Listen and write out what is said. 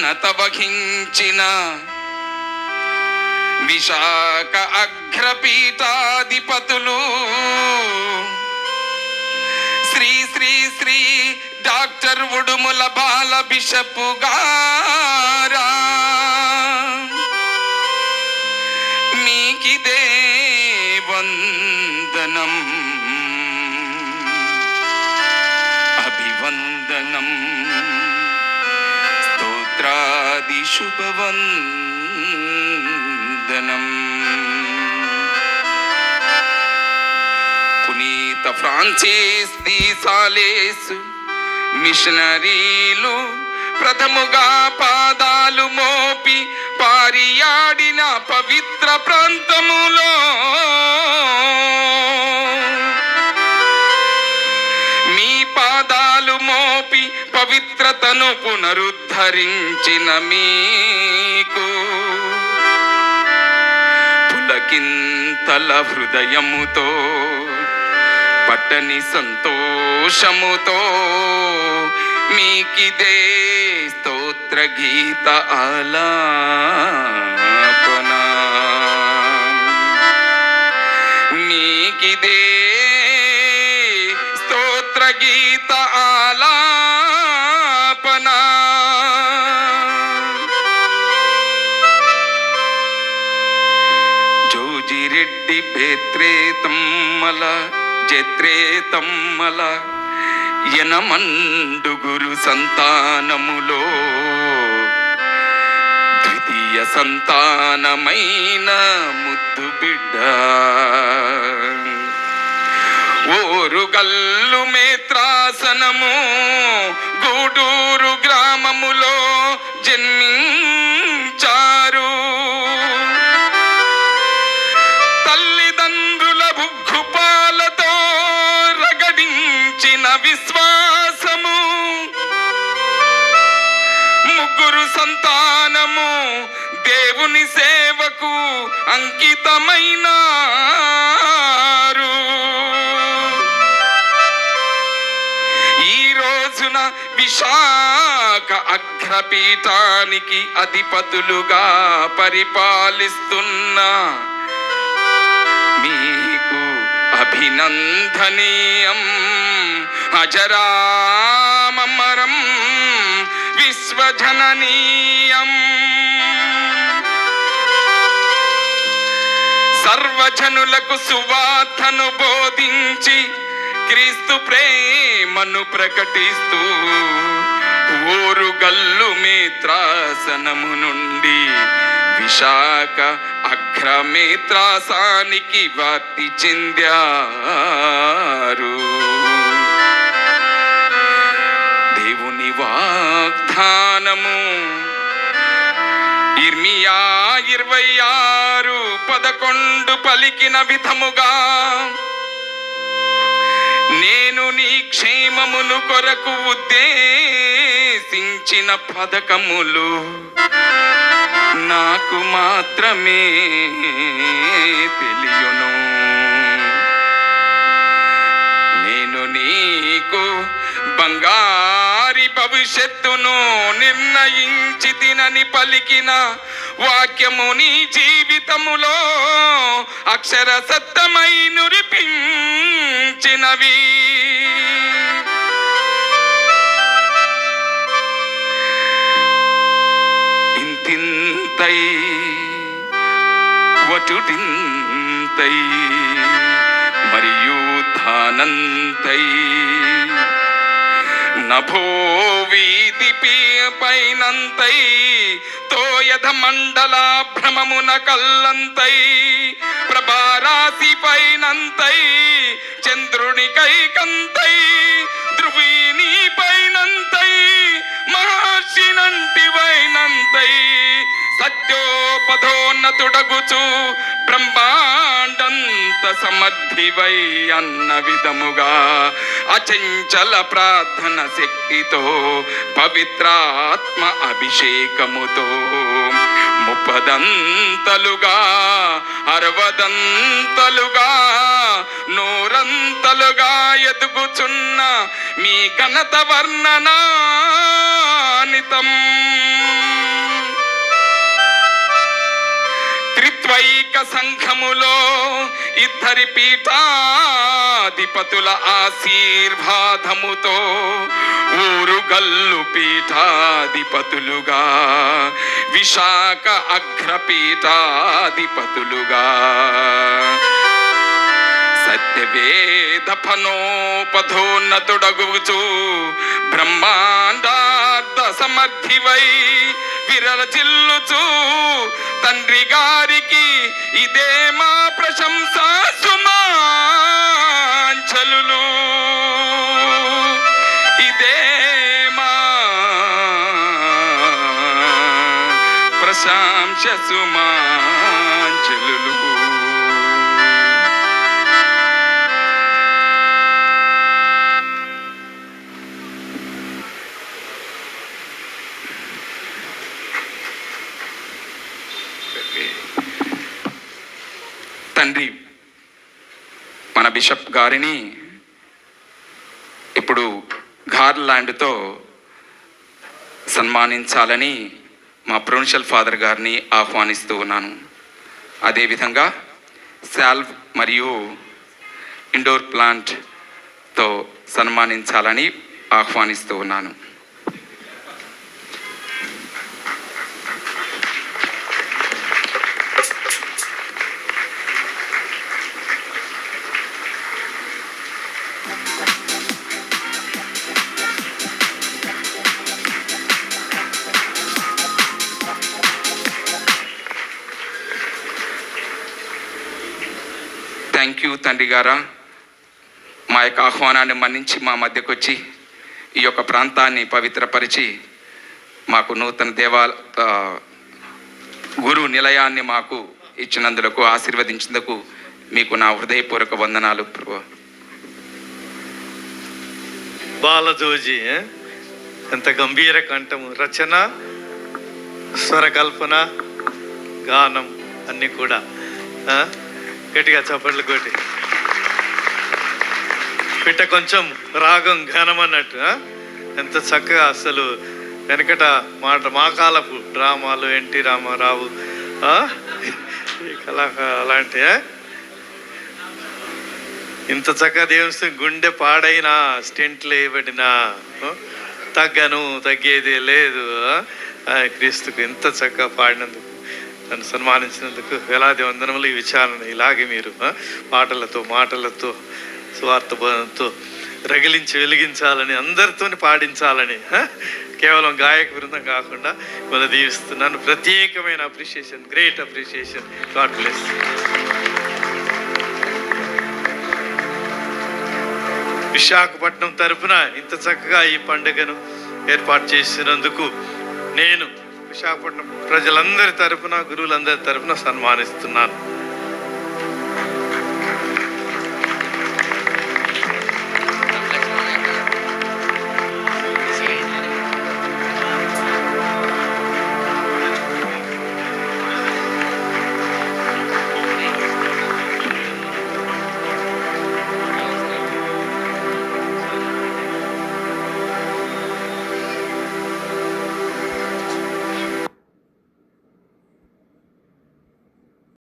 ఘనత వహించిన విశాఖ అగ్రపీఠాధిపతులు శ్రీ శ్రీ శ్రీ డాక్టర్ ఉడుముల బాల బిషపు గారా, మీకిదే వందనం, అభివందనం, స్తోత్రాది శుభవందనం. పునీత ఫ్రాన్సిస్ ది సాలేస్ మిషనరీలు ప్రథముగా పాదాలు మోపి పారియాడిన పవిత్ర ప్రాంతములో మీ పాదాలు మోపి పవిత్రతను పునరుద్ధరించిన మీకు పులకింతల హృదయముతో పట్టని సంతోషముతో మీకిదే స్తోత్ర గీత ఆలాపన, మీకిదే స్తోత్ర గీత ఆలాపన. జోజిరెడ్డి బేత్రేతమ్మల జత్రేతమ్మల యనమండుగురు సంతానములో ద్వితీయ సంతానమైన ముద్దు బిడ్డ ఓరుగల్లు మేత్రాసనము గూడూరు గ్రామములో జన్మించారు. తల్లిదండ్రుల బుగ్గుపాలతో రగడించిన విశ్వాసము, ముగ్గురు సంతానము దేవుని సేవకు అంకితమైనారు. ఈ రోజున విశాఖ అగ్రపీఠానికి అధిపతులుగా పరిపాలిస్తున్న మీకు అభినందనీయం, అజరామరం, విశ్వజననీయం. సర్వజనులకు సువార్తను బోధించి క్రీస్తు ప్రేమను ప్రకటిస్తూ ఓరుగల్లు మేత్రాసనము నుండి విశాఖ అగ్రమేత్రాసానికి వ్యాప్తి చెందారు. దేవుని వాగ్దానము ఇర్మియా 26:11 పలికిన విధముగా, నేను నీ క్షేమమును కొరకు ఉద్దేశించిన పథకములు నాకు మాత్రమే తెలియను. నేను నీకు బంగారి భవిష్యత్తును నిర్ణయించి తినని పలికిన వాక్యము నీ జీవితములో అక్షర సత్యమై నిరూపించినవి. ఇంతింతై వటుటింతై మరియు ధానంతై నభో వీధి పైనంతై తోయధ మండల భ్రమమున కల్లంతై ప్రభారాశి పైనంతై చంద్రునికై కంతై ధ్రువీని పైనంతై మహర్షినంటి వైనంతై సత్యోపధోన్నతుడగుచు బ్రహ్మాండంత సమర్థివై అన్న విధముగా అచంచల ప్రార్థన శక్తితో పవిత్రాత్మ అభిషేకముతో ముప్పదంతలుగా అరవదంతలుగా నూరంతలుగా ఎదుగుచున్న మీ ఘనత వర్ణనానితం. త్రిత్వైక సంఘములో ఇద్దరి పీఠాధిపతుల ఆశీర్వాదముతో ఊరుగల్లు పీఠాధిపతులుగా విశాఖ అగ్రపీఠాధిపతులుగా సత్యవేద ఫనోపధోన్నతుడగుచు బ్రహ్మాండార్థ సమర్థివై విరచిల్లుచు తండ్రి గారికి ఇదే మా ప్రశంస సుమాంజలులు. ఇదే మా ప్రశంస సుమాంజలులు. తండ్రి మన బిషప్ గారిని ఇప్పుడు గార్లాండ్తో సన్మానించాలని మా ప్రొవిన్షియల్ ఫాదర్ గారిని ఆహ్వానిస్తూ ఉన్నాను. అదేవిధంగా సాల్వ్ మరియు ఇండోర్ ప్లాంట్తో సన్మానించాలని ఆహ్వానిస్తూ ఉన్నాను. థ్యాంక్ యూ తండ్రి గారా, మా యొక్క ఆహ్వానాన్ని మన్నించి మా మధ్యకు వచ్చి ఈ యొక్క ప్రాంతాన్ని పవిత్రపరిచి మాకు నూతన గురు నిలయాన్ని మాకు ఇచ్చినందుకు ఆశీర్వదించినందుకు మీకు నా హృదయపూర్వక వందనాలు ప్రభు. బాలజోజి ఎంత గంభీర కంఠము, రచన, స్వరకల్పన, గానం అన్నీ కూడా గట్టిగా చప్పట్లు కొట్టి పిట్ట కొంచెం రాగం ఘనం అన్నట్టు ఎంత చక్కగా. అసలు వెనకట మా కాలపు డ్రామాలు ఎన్టీ రామారావు అలాంటి ఇంత చక్కగా దేవుని గుండె పాడైనా స్టెంట్లు వేయబడినా తగ్గను, తగ్గేది లేదు. క్రీస్తుకు ఎంత చక్కగా పాడినందుకు, నన్ను సన్మానించినందుకు వేలాది వందనములు. ఈ విచారణ ఇలాగే మీరు మాటలతో స్వార్థ బోధనతో రగిలించి వెలిగించాలని, అందరితో పాడించాలని, కేవలం గాయక బృందం కాకుండా మన దీవిస్తున్నాను. ప్రత్యేకమైన appreciation, great appreciation. God bless. Visakhapatnam తరఫున ఇంత చక్కగా ఈ పండుగను ఏర్పాటు చేసినందుకు నేను విశాఖపట్నం ప్రజలందరి తరఫున, గురువులందరి తరఫున సన్మానిస్తున్నాను.